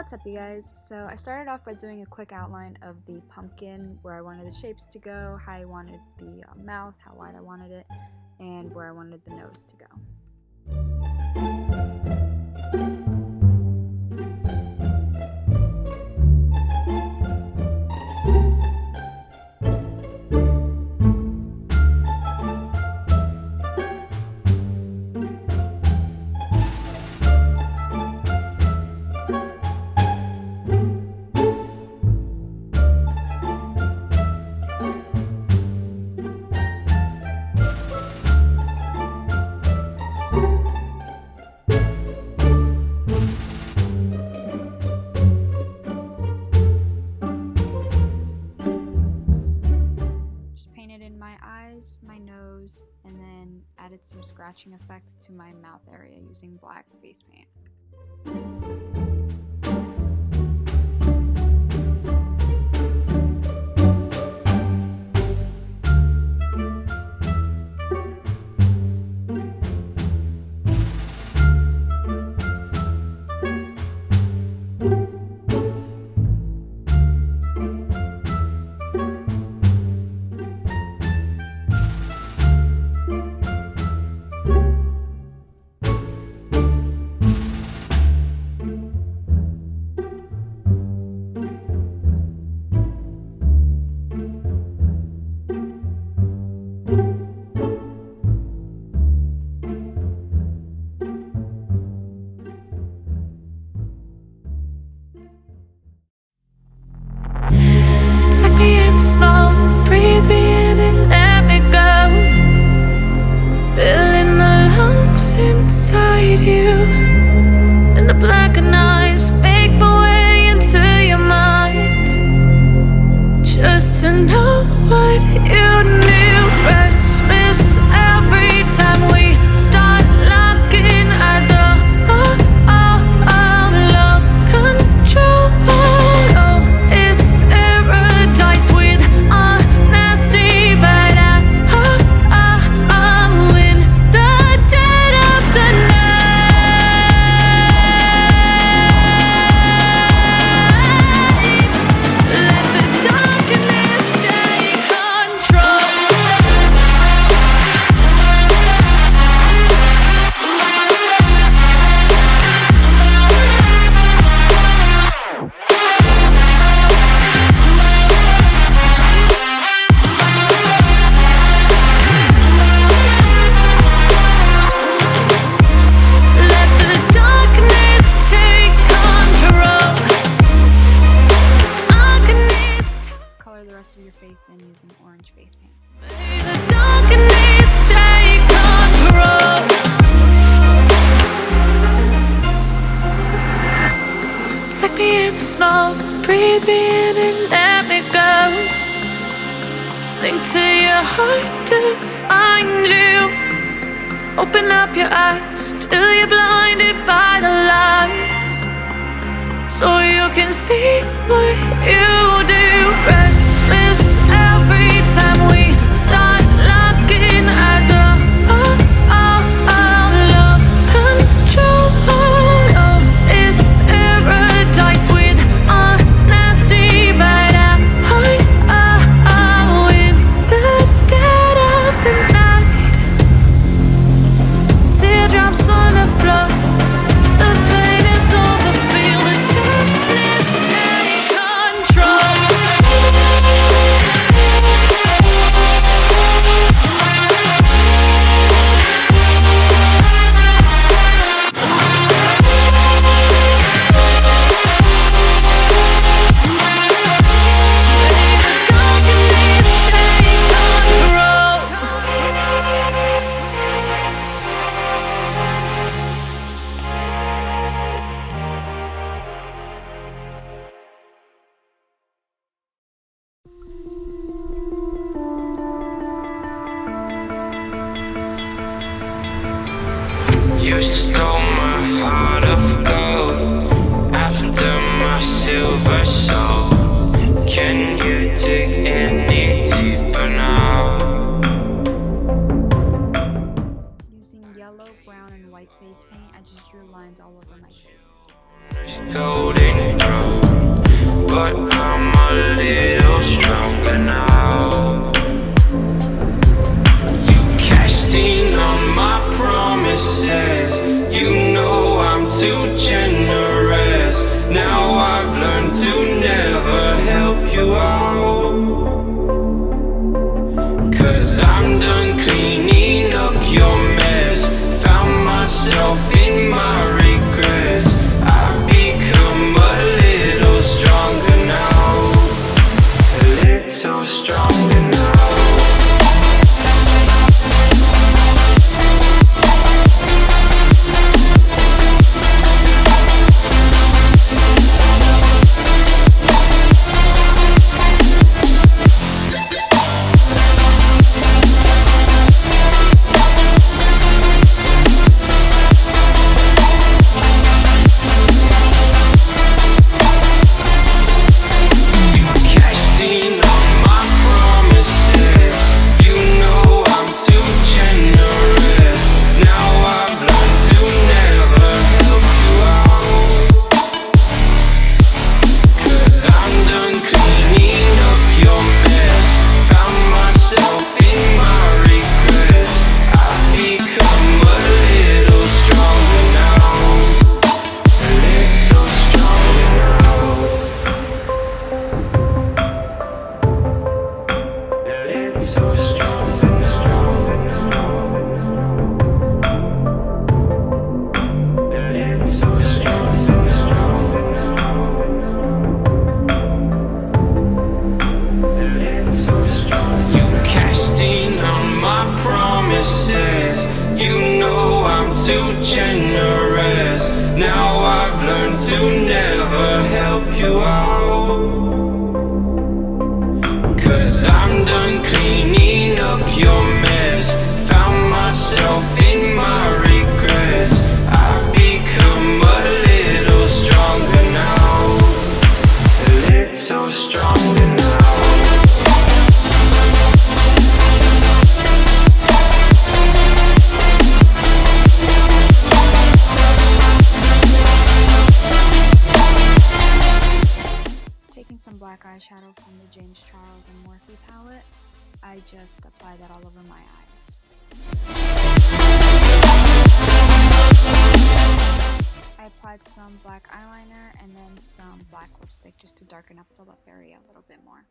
What's up, you guys? So I started off by doing a quick outline of the pumpkin, where I wanted the shapes to go, how I wanted the mouth, how wide I wanted it, and where I wanted the nose to go. My eyes, my nose, and then added some scratching effect to my mouth area using black face paint. Smoke, breathe me in and let me go. Filling the lungs inside you, and the blackened eyes make my way into your mind. Just to know what you knew. Restless every time we start locking eyes. Lost control. It's paradise with honesty, but I'm in the dead of the night. Let the darkness take control. Color the rest of your face in using orange face paint. The darkness take control. Take me in the smoke, breathe me in and let me go. Sink to your heart to find you. Open up your eyes till you're blinded by the lies, so you can see what you do. Restless every time we start locking eyes. Lost control. It's paradise with honesty, but I'm in the dead of the night. Teardrops on the floor. The pain is over. Feel the darkness take control. You stole my heart of gold after my silver soul. Can you dig any deeper now? Using yellow, brown, and white face paint, I just drew lines all over my face. Golden but I'm a little stronger now. You cashed in on my promises. You know I'm too generous. Now I've learned to never help you out. 'Cause I'm done cleaning up your mess. Found myself in my regrets. I've become a little stronger now. A little stronger now. You know I'm too generous. Now I've learned to never help you out. 'Cause I'm done cleaning up your mess. Found myself in my regrets. I've become a little stronger now. A little stronger now. Some black eyeshadow from the James Charles and Morphe palette. I just apply that all over my eyes. I applied some black eyeliner and then some black lipstick just to darken up the lip area a little bit more.